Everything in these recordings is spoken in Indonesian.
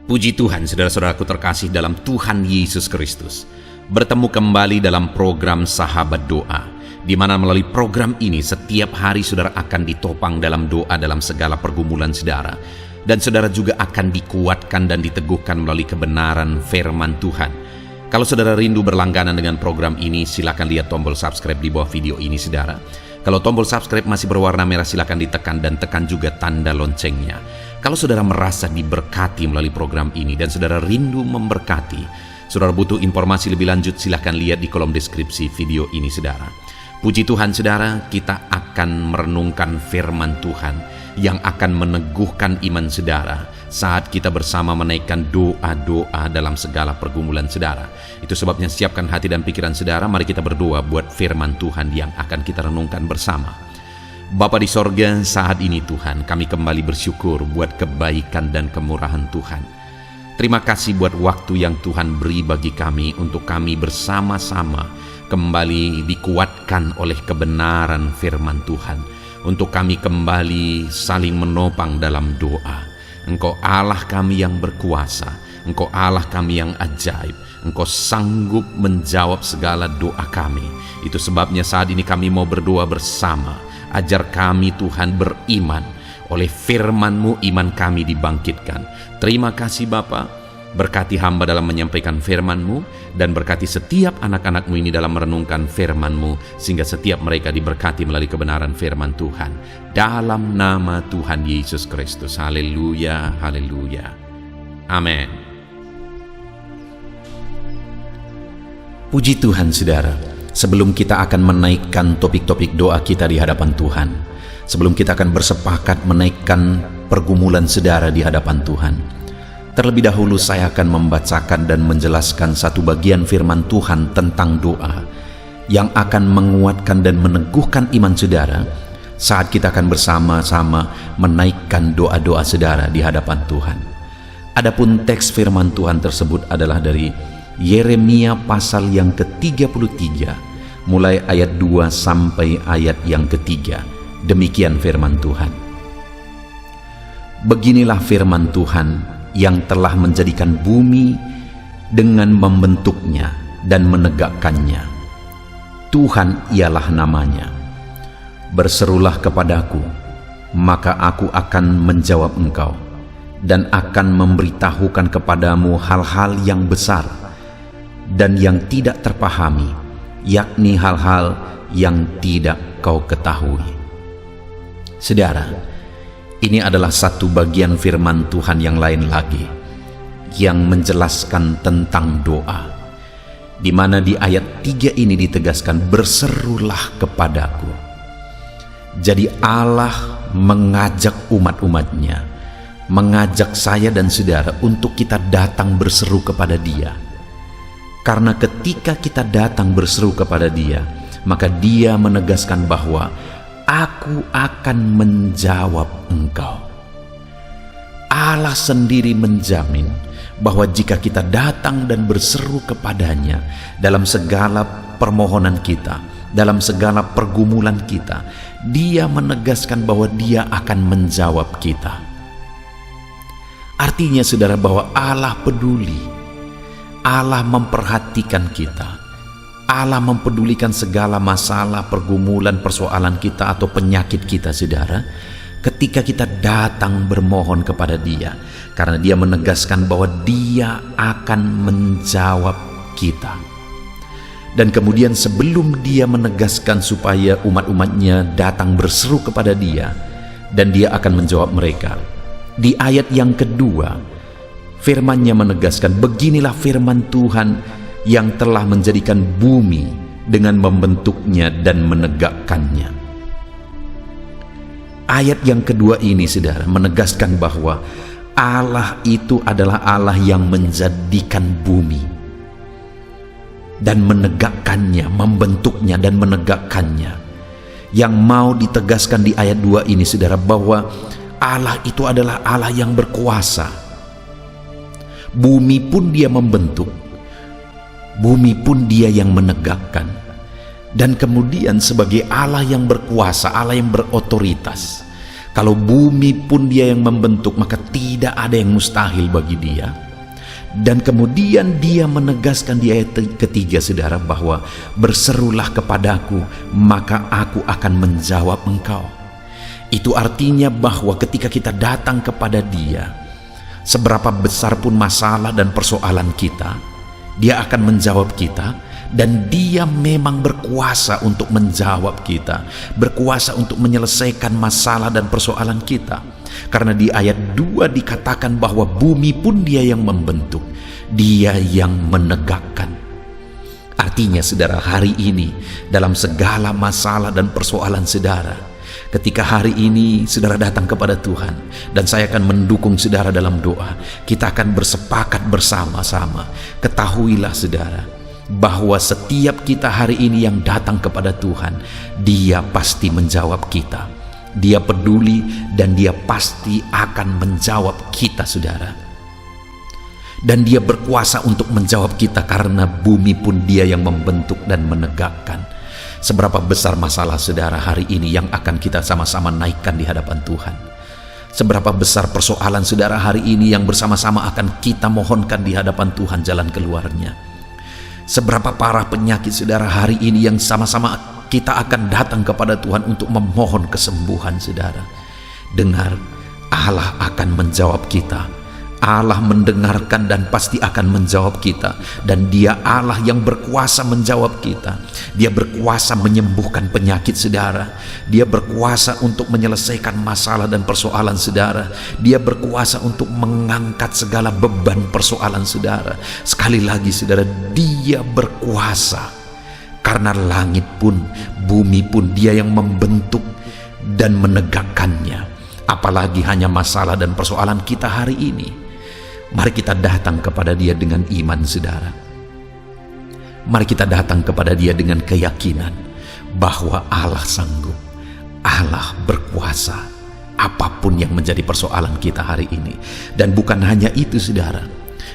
Puji Tuhan, saudara-saudaraku terkasih dalam Tuhan Yesus Kristus. Bertemu kembali dalam program Sahabat Doa, di mana melalui program ini setiap hari saudara akan ditopang dalam doa dalam segala pergumulan saudara. Dan saudara juga akan dikuatkan dan diteguhkan melalui kebenaran firman Tuhan. Kalau saudara rindu berlangganan dengan program ini, silakan lihat tombol subscribe di bawah video ini saudara. Kalau tombol subscribe masih berwarna merah, silakan ditekan dan tekan juga tanda loncengnya. Kalau saudara merasa diberkati melalui program ini dan saudara rindu memberkati, saudara butuh informasi lebih lanjut, silakan lihat di kolom deskripsi video ini saudara. Puji Tuhan saudara, kita akan merenungkan firman Tuhan yang akan meneguhkan iman saudara saat kita bersama menaikkan doa-doa dalam segala pergumulan saudara. Itu sebabnya siapkan hati dan pikiran saudara, mari kita berdoa buat firman Tuhan yang akan kita renungkan bersama. Bapa di sorga, saat ini Tuhan, kami kembali bersyukur buat kebaikan dan kemurahan Tuhan. Terima kasih buat waktu yang Tuhan beri bagi kami untuk kami bersama-sama kembali dikuatkan oleh kebenaran firman Tuhan. Untuk kami kembali saling menopang dalam doa. Engkau Allah kami yang berkuasa, Engkau Allah kami yang ajaib, Engkau sanggup menjawab segala doa kami. Itu sebabnya saat ini kami mau berdoa bersama. Ajar kami Tuhan beriman, oleh firman-Mu iman kami dibangkitkan. Terima kasih Bapa, berkati hamba dalam menyampaikan firman-Mu, dan berkati setiap anak-anak-Mu ini dalam merenungkan firman-Mu, sehingga setiap mereka diberkati melalui kebenaran firman Tuhan. Dalam nama Tuhan Yesus Kristus. Haleluya, haleluya. Amin. Puji Tuhan saudara. Sebelum kita akan menaikkan topik-topik doa kita di hadapan Tuhan, sebelum kita akan bersepakat menaikkan pergumulan saudara di hadapan Tuhan, terlebih dahulu saya akan membacakan dan menjelaskan satu bagian firman Tuhan tentang doa yang akan menguatkan dan meneguhkan iman saudara saat kita akan bersama-sama menaikkan doa-doa saudara di hadapan Tuhan. Adapun teks firman Tuhan tersebut adalah dari Yeremia pasal yang ke-33, mulai ayat 2 sampai ayat yang ke-3. Demikian firman Tuhan. Beginilah firman Tuhan yang telah menjadikan bumi dengan membentuknya dan menegakkannya. Tuhan ialah namanya. Berserulah kepadaku, maka aku akan menjawab engkau, dan akan memberitahukan kepadamu hal-hal yang besar dan yang tidak terpahami, yakni hal-hal yang tidak kau ketahui. Saudara, ini adalah satu bagian firman Tuhan yang lain lagi, yang menjelaskan tentang doa, di mana di ayat 3 ini ditegaskan, berserulah kepadaku. Jadi Allah mengajak umat-umatnya, mengajak saya dan saudara untuk kita datang berseru kepada Dia. Karena ketika kita datang berseru kepada Dia, maka Dia menegaskan bahwa aku akan menjawab engkau. Allah sendiri menjamin bahwa jika kita datang dan berseru kepadanya dalam segala permohonan kita, dalam segala pergumulan kita, Dia menegaskan bahwa Dia akan menjawab kita. Artinya saudara, bahwa Allah peduli, Allah memperhatikan kita, Allah mempedulikan segala masalah, pergumulan, persoalan kita atau penyakit kita saudara, ketika kita datang bermohon kepada Dia, karena Dia menegaskan bahwa Dia akan menjawab kita. Dan kemudian sebelum Dia menegaskan supaya umat-umatnya datang berseru kepada Dia, dan Dia akan menjawab mereka, di ayat yang kedua firman-Nya menegaskan, beginilah firman Tuhan yang telah menjadikan bumi dengan membentuknya dan menegakkannya. Ayat yang kedua ini saudara menegaskan bahwa Allah itu adalah Allah yang menjadikan bumi dan menegakkannya, membentuknya dan menegakkannya. Yang mau ditegaskan di ayat 2 ini saudara, bahwa Allah itu adalah Allah yang berkuasa. Bumi pun Dia membentuk, bumi pun Dia yang menegakkan. Dan kemudian sebagai Allah yang berkuasa, Allah yang berotoritas, Kalau bumi pun Dia yang membentuk, maka tidak ada yang mustahil bagi Dia. Dan kemudian Dia menegaskan di ayat ketiga, saudara, bahwa berserulah kepadaku, maka aku akan menjawab engkau. Itu artinya bahwa ketika kita datang kepada Dia, seberapa besar pun masalah dan persoalan kita, Dia akan menjawab kita. Dan Dia memang berkuasa untuk menjawab kita, berkuasa untuk menyelesaikan masalah dan persoalan kita. Karena di ayat 2 dikatakan bahwa bumi pun Dia yang membentuk, Dia yang menegakkan. Artinya, saudara, hari ini dalam segala masalah dan persoalan saudara, ketika hari ini saudara datang kepada Tuhan, dan saya akan mendukung saudara dalam doa, kita akan bersepakat bersama-sama. Ketahuilah, saudara, bahwa setiap kita hari ini yang datang kepada Tuhan, Dia pasti menjawab kita. Dia peduli dan Dia pasti akan menjawab kita, saudara. Dan Dia berkuasa untuk menjawab kita, karena bumi pun Dia yang membentuk dan menegakkan. Seberapa besar masalah saudara hari ini yang akan kita sama-sama naikkan di hadapan Tuhan. Seberapa besar persoalan saudara hari ini yang bersama-sama akan kita mohonkan di hadapan Tuhan jalan keluarnya. Seberapa parah penyakit saudara hari ini yang sama-sama kita akan datang kepada Tuhan untuk memohon kesembuhan, saudara. Dengar, Allah akan menjawab kita. Allah mendengarkan dan pasti akan menjawab kita. Dan Dia Allah yang berkuasa menjawab kita. Dia berkuasa menyembuhkan penyakit saudara. Dia berkuasa untuk menyelesaikan masalah dan persoalan saudara. Dia berkuasa untuk mengangkat segala beban persoalan saudara. Sekali lagi, saudara, Dia berkuasa. Karena langit pun, bumi pun Dia yang membentuk dan menegakkannya. Apalagi hanya masalah dan persoalan kita hari ini. Mari kita datang kepada Dia dengan iman, saudara. Mari kita datang kepada Dia dengan keyakinan bahwa Allah sanggup, Allah berkuasa apapun yang menjadi persoalan kita hari ini. Dan bukan hanya itu, saudara,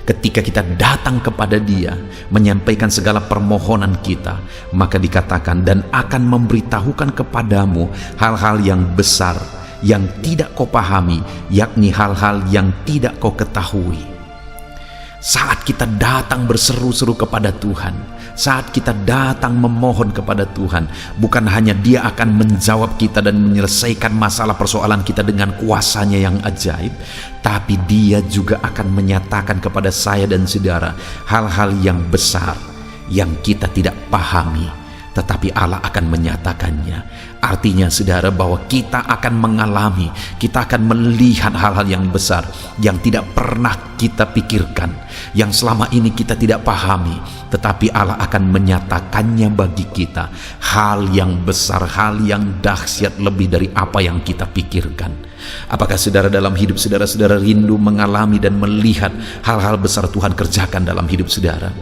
ketika kita datang kepada Dia menyampaikan segala permohonan kita, maka dikatakan, dan akan memberitahukan kepadamu hal-hal yang besar yang tidak kau pahami, yakni hal-hal yang tidak kau ketahui. Saat kita datang berseru-seru kepada Tuhan, saat kita datang memohon kepada Tuhan, bukan hanya Dia akan menjawab kita dan menyelesaikan masalah persoalan kita dengan kuasanya yang ajaib, tapi Dia juga akan menyatakan kepada saya dan saudara hal-hal yang besar yang kita tidak pahami, tetapi Allah akan menyatakannya. Artinya, saudara, bahwa kita akan mengalami, kita akan melihat hal-hal yang besar yang tidak pernah kita pikirkan, yang selama ini kita tidak pahami, tetapi Allah akan menyatakannya bagi kita. Hal yang besar, hal yang dahsyat lebih dari apa yang kita pikirkan. Apakah saudara dalam hidup saudara rindu mengalami dan melihat hal-hal besar Tuhan kerjakan dalam hidup saudara?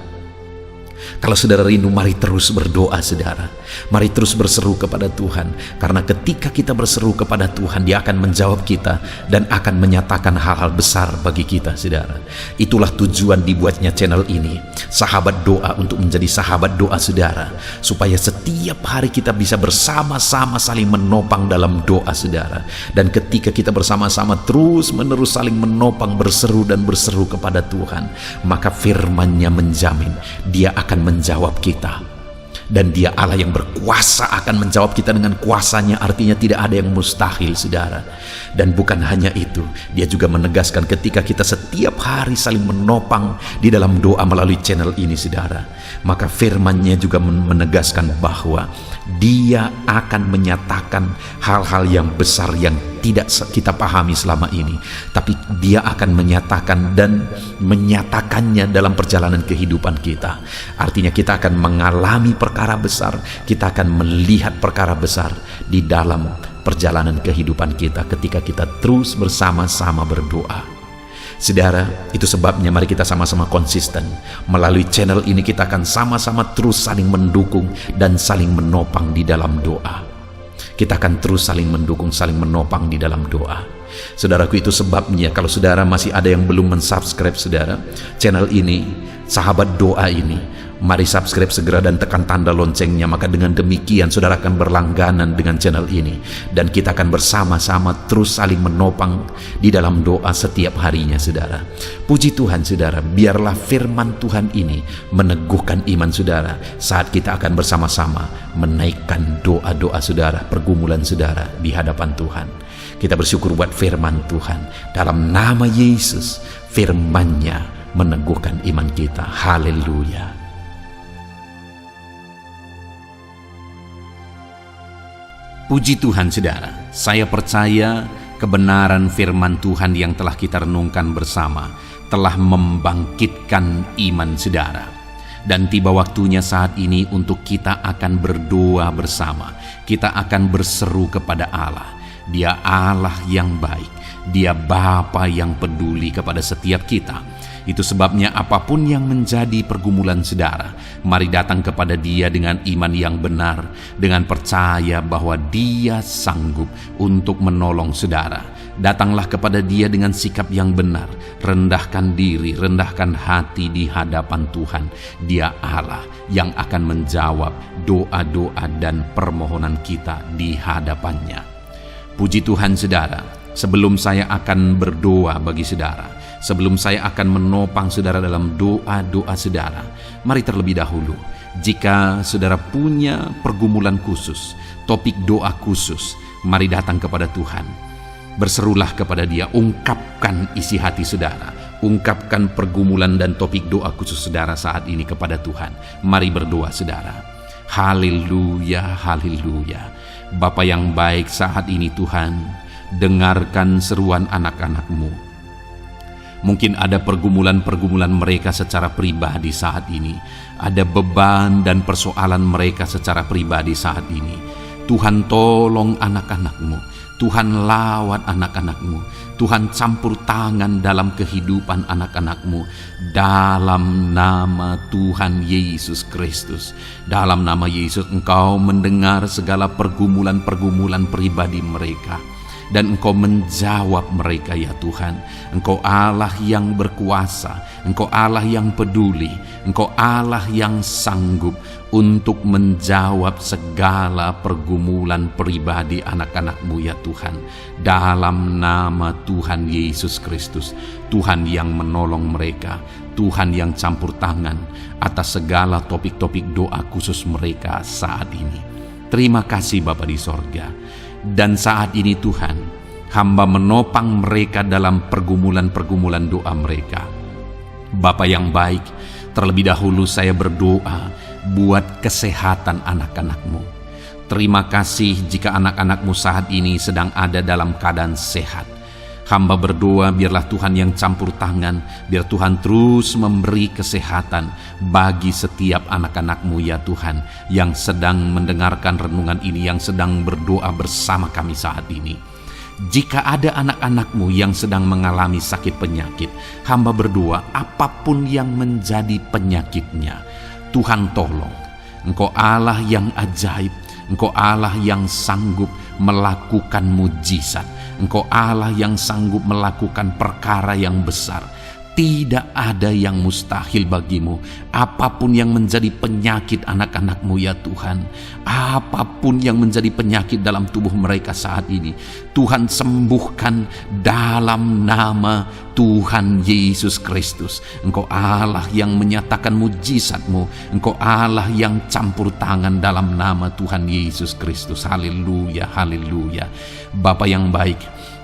Kalau saudara rindu, mari terus berdoa, saudara. Mari terus berseru kepada Tuhan. Karena ketika kita berseru kepada Tuhan, Dia akan menjawab kita dan akan menyatakan hal-hal besar bagi kita, saudara. Itulah tujuan dibuatnya channel ini, Sahabat Doa, untuk menjadi sahabat doa saudara, supaya setiap hari kita bisa bersama-sama saling menopang dalam doa, saudara. Dan ketika kita bersama-sama terus-menerus saling menopang, berseru dan berseru kepada Tuhan, maka firman-Nya menjamin Dia akan menjawab kita. Dan Dia Allah yang berkuasa akan menjawab kita dengan kuasanya. Artinya tidak ada yang mustahil, saudara. Dan bukan hanya itu, Dia juga menegaskan ketika kita setiap hari saling menopang di dalam doa melalui channel ini, saudara, maka firman-Nya juga menegaskan bahwa Dia akan menyatakan hal-hal yang besar yang tidak kita pahami selama ini, tapi Dia akan menyatakan dan menyatakannya dalam perjalanan kehidupan kita. Artinya kita akan mengalami perkara besar, kita akan melihat perkara besar di dalam perjalanan kehidupan kita ketika kita terus bersama-sama berdoa. Saudara, itu sebabnya mari kita sama-sama konsisten. Melalui channel ini kita akan sama-sama terus saling mendukung dan saling menopang di dalam doa. Kita akan terus saling mendukung, saling menopang di dalam doa. Saudaraku, itu sebabnya kalau saudara masih ada yang belum mensubscribe, saudara, channel ini, Sahabat Doa ini, Mari subscribe segera dan tekan tanda loncengnya, maka dengan demikian saudara akan berlangganan dengan channel ini. Dan kita akan bersama-sama terus saling menopang di dalam doa setiap harinya saudara. Puji Tuhan saudara, biarlah firman Tuhan ini meneguhkan iman saudara saat kita akan bersama-sama menaikkan doa-doa saudara, pergumulan saudara di hadapan Tuhan. Kita bersyukur buat firman Tuhan. Dalam nama Yesus, firman-Nya meneguhkan iman kita. Haleluya. Puji Tuhan saudara, saya percaya kebenaran firman Tuhan yang telah kita renungkan bersama telah membangkitkan iman saudara. Dan tiba waktunya saat ini untuk kita akan berdoa bersama. Kita akan berseru kepada Allah. Dia Allah yang baik. Dia Bapa yang peduli kepada setiap kita. Itu sebabnya apapun yang menjadi pergumulan saudara, mari datang kepada Dia dengan iman yang benar, dengan percaya bahwa Dia sanggup untuk menolong saudara. Datanglah kepada Dia dengan sikap yang benar, rendahkan diri, rendahkan hati di hadapan Tuhan. Dia Allah yang akan menjawab doa-doa dan permohonan kita di hadapan-Nya. Puji Tuhan saudara, sebelum saya akan berdoa bagi saudara, sebelum saya akan menopang saudara dalam doa-doa saudara, mari terlebih dahulu, jika saudara punya pergumulan khusus, topik doa khusus, mari datang kepada Tuhan. Berserulah kepada Dia, ungkapkan isi hati saudara, ungkapkan pergumulan dan topik doa khusus saudara saat ini kepada Tuhan. Mari berdoa saudara. Haleluya, haleluya. Bapa yang baik, saat ini Tuhan, dengarkan seruan anak-anak-Mu. Mungkin ada pergumulan-pergumulan mereka secara pribadi saat ini. Ada beban dan persoalan mereka secara pribadi saat ini. Tuhan tolong anak-anak-Mu. Tuhan lawat anak-anak-Mu. Tuhan campur tangan dalam kehidupan anak-anak-Mu. Dalam nama Tuhan Yesus Kristus. Dalam nama Yesus Engkau mendengar segala pergumulan-pergumulan pribadi mereka. Dan Engkau menjawab mereka ya Tuhan. Engkau Allah yang berkuasa, Engkau Allah yang peduli, Engkau Allah yang sanggup untuk menjawab segala pergumulan pribadi anak-anak-Mu ya Tuhan. Dalam nama Tuhan Yesus Kristus, Tuhan yang menolong mereka, Tuhan yang campur tangan atas segala topik-topik doa khusus mereka saat ini. Terima kasih Bapa di sorga. Dan saat ini Tuhan, hamba menopang mereka dalam pergumulan-pergumulan doa mereka. Bapa yang baik, terlebih dahulu saya berdoa buat kesehatan anak-anak-Mu. Terima kasih jika anak-anak-Mu saat ini sedang ada dalam keadaan sehat. Hamba berdoa biarlah Tuhan yang campur tangan, biar Tuhan terus memberi kesehatan bagi setiap anak-anak-Mu ya Tuhan, yang sedang mendengarkan renungan ini, yang sedang berdoa bersama kami saat ini. Jika ada anak-anak-Mu yang sedang mengalami sakit penyakit, hamba berdoa apapun yang menjadi penyakitnya, Tuhan tolong. Engkau Allah yang ajaib, Engkau Allah yang sanggup melakukan mujizat. Engkau Allah yang sanggup melakukan perkara yang besar. Tidak ada yang mustahil bagimu. Apapun yang menjadi penyakit anak-anak-Mu ya Tuhan, apapun yang menjadi penyakit dalam tubuh mereka saat ini, Tuhan sembuhkan dalam nama Tuhan Yesus Kristus. Engkau Allah yang menyatakan mujizat-Mu. Engkau Allah yang campur tangan dalam nama Tuhan Yesus Kristus. Haleluya, haleluya. Bapa yang baik,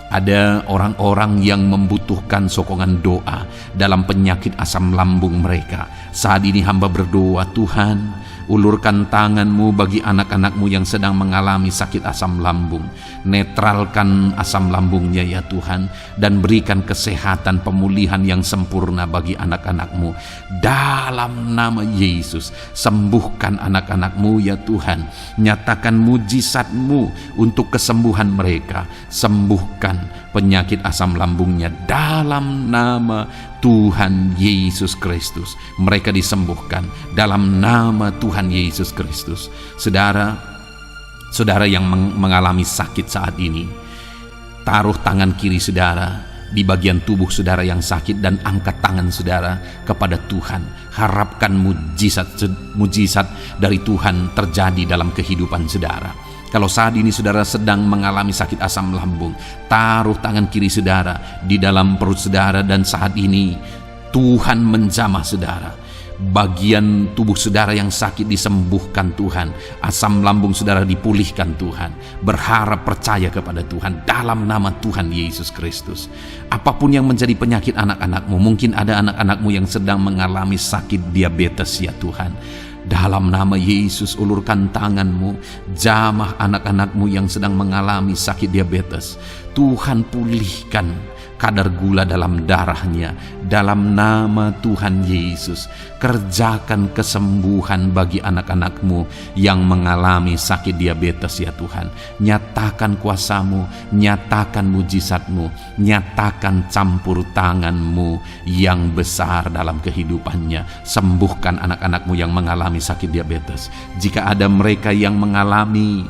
ada orang-orang yang membutuhkan sokongan doa dalam penyakit asam lambung mereka. Saat ini hamba berdoa, Tuhan, ulurkan tangan-Mu bagi anak-anak-Mu yang sedang mengalami sakit asam lambung. Netralkan asam lambungnya ya Tuhan, dan berikan kesehatan pemulihan yang sempurna bagi anak-anak-Mu. Dalam nama Yesus, sembuhkan anak-anak-Mu ya Tuhan. Nyatakan mujizat-Mu untuk kesembuhan mereka. Sembuhkan penyakit asam lambungnya dalam nama Tuhan Yesus Kristus. Mereka disembuhkan dalam nama Tuhan Yesus Kristus. Saudara yang mengalami sakit saat ini, taruh tangan kiri saudara di bagian tubuh saudara yang sakit dan angkat tangan saudara kepada Tuhan. Harapkan mujizat dari Tuhan terjadi dalam kehidupan saudara. Kalau saat ini saudara sedang mengalami sakit asam lambung, taruh tangan kiri saudara di dalam perut saudara dan saat ini Tuhan menjamah saudara. Bagian tubuh saudara yang sakit disembuhkan Tuhan, asam lambung saudara dipulihkan Tuhan. Berharap, percaya kepada Tuhan dalam nama Tuhan Yesus Kristus. Apapun yang menjadi penyakit anak-anakmu, mungkin ada anak-anakmu yang sedang mengalami sakit diabetes ya Tuhan. Dalam nama Yesus ulurkan tanganmu, jamah anak-anakmu yang sedang mengalami sakit diabetes. Tuhan pulihkan kadar gula dalam darahnya. Dalam nama Tuhan Yesus, kerjakan kesembuhan bagi anak-anakmu yang mengalami sakit diabetes ya Tuhan. Nyatakan kuasamu, nyatakan mujizatmu, nyatakan campur tanganmu yang besar dalam kehidupannya. Sembuhkan anak-anakmu yang mengalami sakit diabetes. Jika ada mereka yang mengalami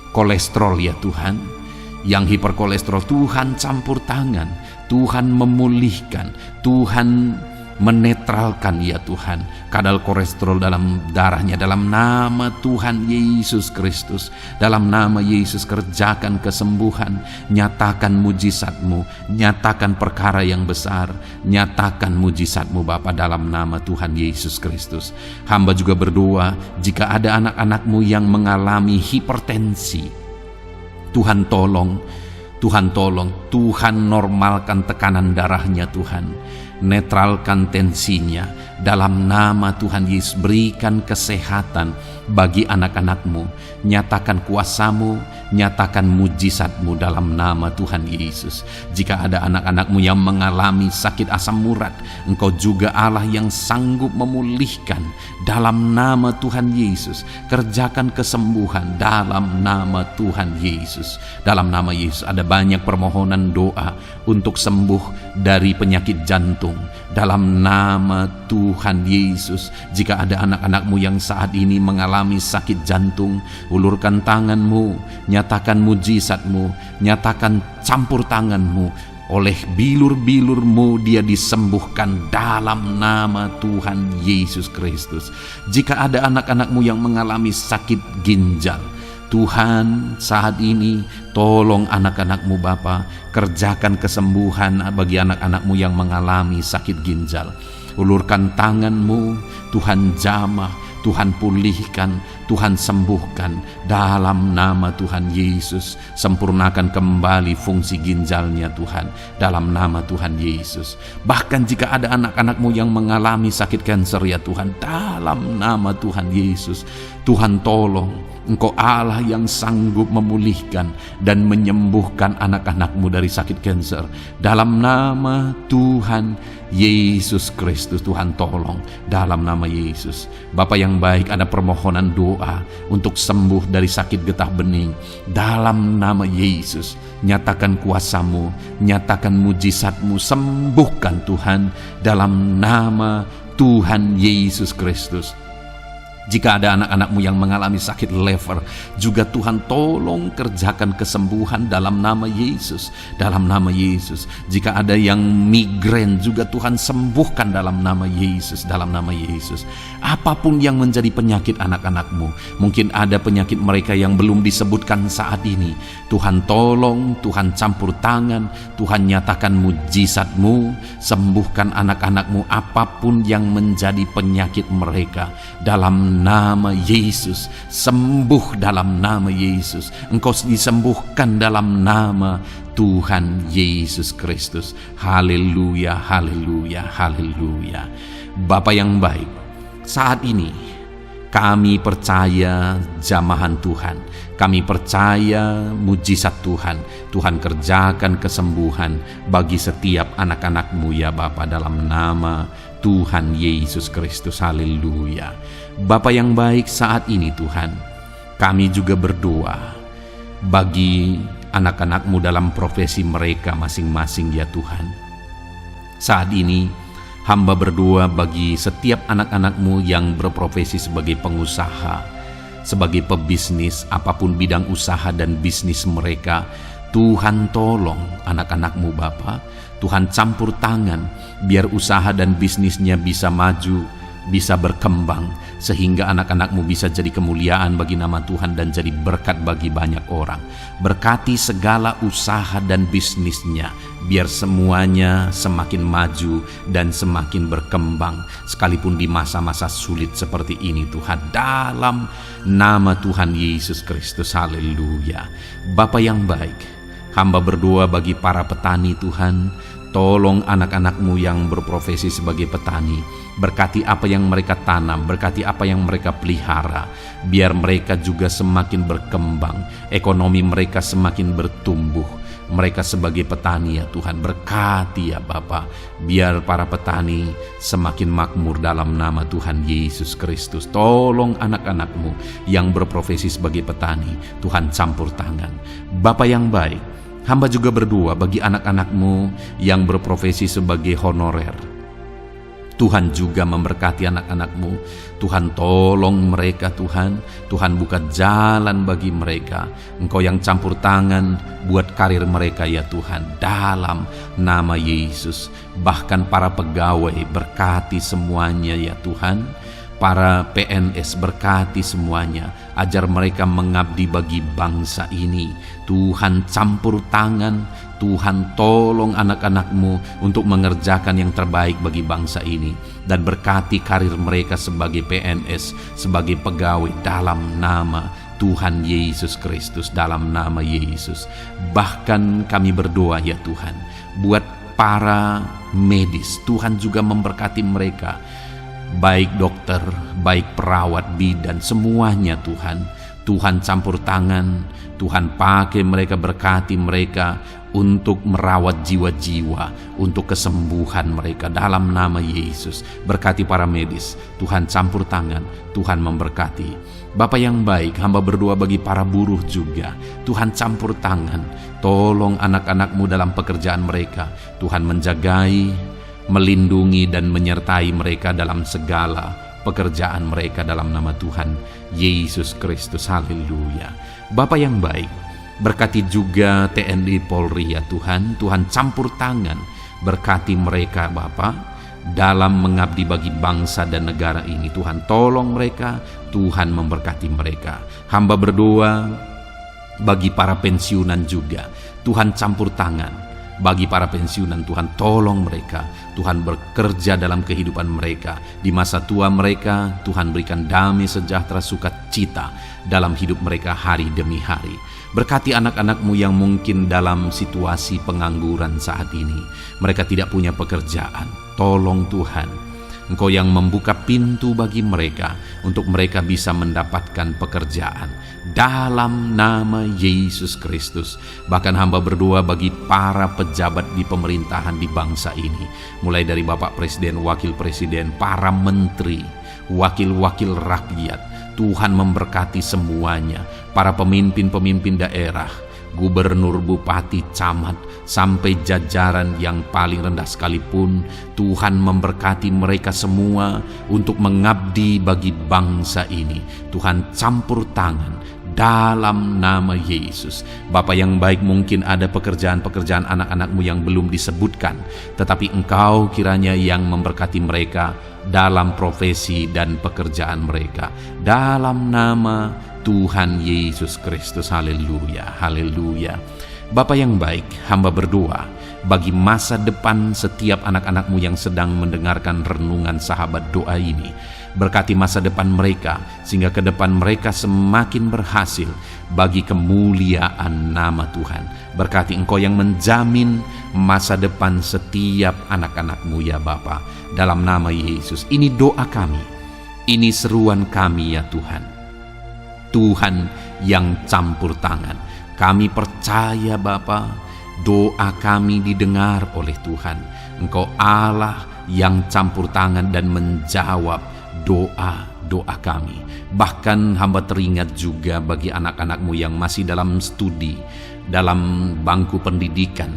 kolesterol ya Tuhan, yang hiperkolesterol, Tuhan campur tangan, Tuhan memulihkan, Tuhan menetralkan ya Tuhan kadar kolesterol dalam darahnya. Dalam nama Tuhan Yesus Kristus, dalam nama Yesus kerjakan kesembuhan, nyatakan mujizatmu, nyatakan perkara yang besar, nyatakan mujizatmu Bapa dalam nama Tuhan Yesus Kristus. Hamba juga berdoa jika ada anak-anakmu yang mengalami hipertensi, Tuhan tolong, Tuhan normalkan tekanan darahnya Tuhan, netralkan tensinya. Dalam nama Tuhan Yesus berikan kesehatan bagi anak-anakmu, nyatakan kuasamu, nyatakan mujizatmu dalam nama Tuhan Yesus. Jika ada anak-anakmu yang mengalami sakit asam urat, Engkau juga Allah yang sanggup memulihkan. Dalam nama Tuhan Yesus kerjakan kesembuhan dalam nama Tuhan Yesus. Dalam nama Yesus ada banyak permohonan doa untuk sembuh dari penyakit jantung. Dalam nama Tuhan Yesus, jika ada anak-anakmu yang saat ini mengalami sakit jantung, ulurkan tanganmu, nyatakan mujizatmu, nyatakan campur tanganmu. Oleh bilur-bilurmu dia disembuhkan dalam nama Tuhan Yesus Kristus. Jika ada anak-anakmu yang mengalami sakit ginjal, Tuhan saat ini tolong anak-anakmu Bapa, kerjakan kesembuhan bagi anak-anakmu yang mengalami sakit ginjal. Ulurkan tanganmu, Tuhan jamah, Tuhan pulihkan, Tuhan sembuhkan dalam nama Tuhan Yesus. Sempurnakan kembali fungsi ginjalnya Tuhan dalam nama Tuhan Yesus. Bahkan jika ada anak-anakmu yang mengalami sakit kanker ya Tuhan, dalam nama Tuhan Yesus, Tuhan tolong. Engkau Allah yang sanggup memulihkan dan menyembuhkan anak-anakmu dari sakit kanker. Dalam nama Tuhan Yesus Kristus, Tuhan tolong dalam nama Yesus. Bapa yang baik, ada permohonan doa untuk sembuh dari sakit getah bening. Dalam nama Yesus, nyatakan kuasamu, nyatakan mujizatmu, sembuhkan Tuhan dalam nama Tuhan Yesus Kristus. Jika ada anak-anakmu yang mengalami sakit lever, juga Tuhan tolong kerjakan kesembuhan dalam nama Yesus. Dalam nama Yesus. Jika ada yang migrain, juga Tuhan sembuhkan dalam nama Yesus. Dalam nama Yesus. Apapun yang menjadi penyakit anak-anakmu, mungkin ada penyakit mereka yang belum disebutkan saat ini, Tuhan tolong, Tuhan campur tangan, Tuhan nyatakan mujizatmu, sembuhkan anak-anakmu apapun yang menjadi penyakit mereka. Dalam nama Yesus, sembuh dalam nama Yesus. Engkau disembuhkan dalam nama Tuhan Yesus Kristus. Haleluya, haleluya, haleluya. Bapa yang baik, saat ini kami percaya jamahan Tuhan, kami percaya mujizat Tuhan. Tuhan kerjakan kesembuhan bagi setiap anak-anakmu ya Bapa, dalam nama Tuhan Yesus Kristus. Haleluya. Bapa yang baik, saat ini Tuhan, kami juga berdoa bagi anak-anakmu dalam profesi mereka masing-masing ya Tuhan. Saat ini hamba berdoa bagi setiap anak-anakmu yang berprofesi sebagai pengusaha, sebagai pebisnis, apapun bidang usaha dan bisnis mereka. Tuhan tolong anak-anakmu Bapa, Tuhan campur tangan, biar usaha dan bisnisnya bisa maju, bisa berkembang, sehingga anak-anakmu bisa jadi kemuliaan bagi nama Tuhan dan jadi berkat bagi banyak orang. Berkati segala usaha dan bisnisnya, biar semuanya semakin maju dan semakin berkembang, sekalipun di masa-masa sulit seperti ini Tuhan, dalam nama Tuhan Yesus Kristus. Haleluya. Bapa yang baik, hamba berdoa bagi para petani Tuhan. Tolong anak-anakmu yang berprofesi sebagai petani, berkati apa yang mereka tanam, berkati apa yang mereka pelihara, biar mereka juga semakin berkembang, ekonomi mereka semakin bertumbuh. Mereka sebagai petani ya Tuhan, berkati ya Bapa, biar para petani semakin makmur dalam nama Tuhan Yesus Kristus. Tolong anak-anakmu yang berprofesi sebagai petani, Tuhan campur tangan. Bapa yang baik, hamba juga berdoa bagi anak-anakmu yang berprofesi sebagai honorer. Tuhan juga memberkati anak-anakmu. Tuhan tolong mereka Tuhan. Tuhan buka jalan bagi mereka. Engkau yang campur tangan buat karir mereka ya Tuhan, dalam nama Yesus. Bahkan para pegawai berkati semuanya ya Tuhan. Para PNS berkati semuanya, ajar mereka mengabdi bagi bangsa ini. Tuhan campur tangan, Tuhan tolong anak-anakmu untuk mengerjakan yang terbaik bagi bangsa ini. Dan berkati karir mereka sebagai PNS, sebagai pegawai dalam nama Tuhan Yesus Kristus, dalam nama Yesus. Bahkan kami berdoa ya Tuhan, buat para medis, Tuhan juga memberkati mereka. Baik dokter, baik perawat, bidan, semuanya Tuhan. Tuhan campur tangan, Tuhan pakai mereka, berkati mereka untuk merawat jiwa-jiwa, untuk kesembuhan mereka dalam nama Yesus. Berkati para medis, Tuhan campur tangan, Tuhan memberkati. Bapa yang baik, hamba berdoa bagi para buruh juga. Tuhan campur tangan, tolong anak-anakmu dalam pekerjaan mereka. Tuhan menjagai, melindungi dan menyertai mereka dalam segala pekerjaan mereka dalam nama Tuhan Yesus Kristus. Haleluya. Bapa yang baik, berkati juga TNI Polri ya Tuhan. Tuhan campur tangan, berkati mereka Bapa dalam mengabdi bagi bangsa dan negara ini. Tuhan tolong mereka, Tuhan memberkati mereka. Hamba berdoa bagi para pensiunan juga. Tuhan campur tangan bagi para pensiunan, Tuhan tolong mereka. Tuhan bekerja dalam kehidupan mereka. Di masa tua mereka, Tuhan berikan damai sejahtera sukacita dalam hidup mereka hari demi hari. Berkati anak-anakmu yang mungkin dalam situasi pengangguran saat ini. Mereka tidak punya pekerjaan. Tolong Tuhan, Engkau yang membuka pintu bagi mereka untuk mereka bisa mendapatkan pekerjaan dalam nama Yesus Kristus. Bahkan hamba berdoa bagi para pejabat di pemerintahan di bangsa ini, mulai dari Bapak Presiden, Wakil Presiden, para menteri, wakil-wakil rakyat. Tuhan memberkati semuanya, para pemimpin-pemimpin daerah, gubernur, bupati, camat, sampai jajaran yang paling rendah sekalipun. Tuhan memberkati mereka semua untuk mengabdi bagi bangsa ini. Tuhan campur tangan dalam nama Yesus. Bapa yang baik, mungkin ada pekerjaan-pekerjaan anak-anakmu yang belum disebutkan, tetapi Engkau kiranya yang memberkati mereka dalam profesi dan pekerjaan mereka, dalam nama Tuhan Yesus Kristus. Haleluya, haleluya. Bapa yang baik, hamba berdoa bagi masa depan setiap anak-anakmu yang sedang mendengarkan renungan sahabat doa ini. Berkati masa depan mereka, sehingga ke depan mereka semakin berhasil bagi kemuliaan nama Tuhan. Berkati Engkau yang menjamin masa depan setiap anak-anakmu ya Bapa, dalam nama Yesus. Ini doa kami, ini seruan kami ya Tuhan. Tuhan yang campur tangan, kami percaya Bapa, doa kami didengar oleh Tuhan. Engkau Allah yang campur tangan dan menjawab doa-doa kami. Bahkan hamba teringat juga bagi anak-anakmu yang masih dalam studi, dalam bangku pendidikan.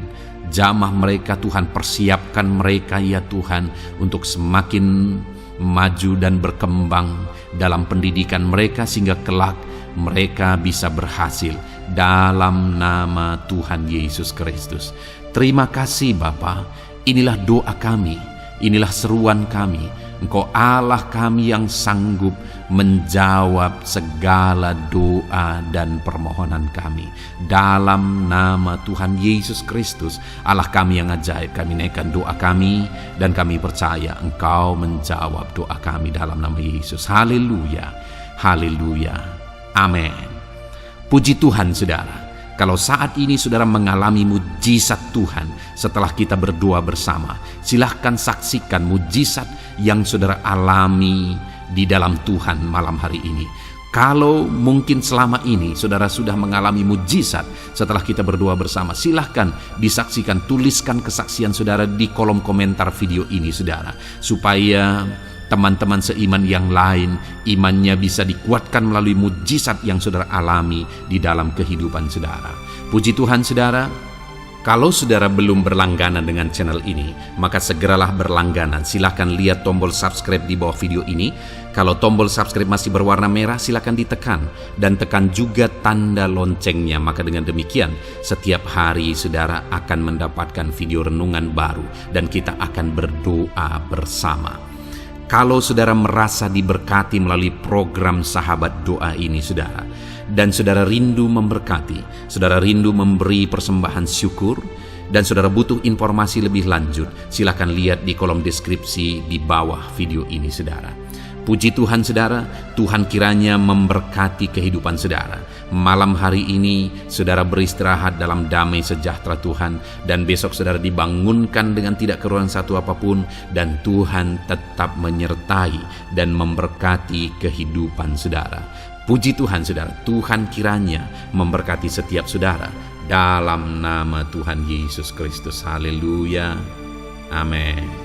Jamah mereka Tuhan, persiapkan mereka ya Tuhan untuk semakin maju dan berkembang dalam pendidikan mereka, sehingga kelak mereka bisa berhasil dalam nama Tuhan Yesus Kristus. Terima kasih Bapa, inilah doa kami, inilah seruan kami. Engkau Allah kami yang sanggup menjawab segala doa dan permohonan kami. Dalam nama Tuhan Yesus Kristus, Allah kami yang ajaib, kami naikkan doa kami dan kami percaya Engkau menjawab doa kami dalam nama Yesus. Haleluya, haleluya, amin. Puji Tuhan saudara. Kalau saat ini saudara mengalami mujizat Tuhan setelah kita berdoa bersama, silahkan saksikan mujizat yang saudara alami di dalam Tuhan malam hari ini. Kalau mungkin selama ini saudara sudah mengalami mujizat setelah kita berdoa bersama, silahkan disaksikan, tuliskan kesaksian saudara di kolom komentar video ini saudara, supaya teman-teman seiman yang lain imannya bisa dikuatkan melalui mujizat yang saudara alami di dalam kehidupan saudara. Puji Tuhan saudara, kalau saudara belum berlangganan dengan channel ini, maka segeralah berlangganan. Silahkan lihat tombol subscribe di bawah video ini. Kalau tombol subscribe masih berwarna merah, silahkan ditekan dan tekan juga tanda loncengnya. Maka dengan demikian setiap hari saudara akan mendapatkan video renungan baru dan kita akan berdoa bersama. Kalau saudara merasa diberkati melalui program Sahabat Doa ini saudara, dan saudara rindu memberkati, saudara rindu memberi persembahan syukur, dan saudara butuh informasi lebih lanjut, silakan lihat di kolom deskripsi di bawah video ini saudara. Puji Tuhan saudara, Tuhan kiranya memberkati kehidupan saudara. Malam hari ini saudara beristirahat dalam damai sejahtera Tuhan, dan besok saudara dibangunkan dengan tidak kekurangan satu apapun, dan Tuhan tetap menyertai dan memberkati kehidupan saudara. Puji Tuhan saudara, Tuhan kiranya memberkati setiap saudara dalam nama Tuhan Yesus Kristus. Haleluya, amin.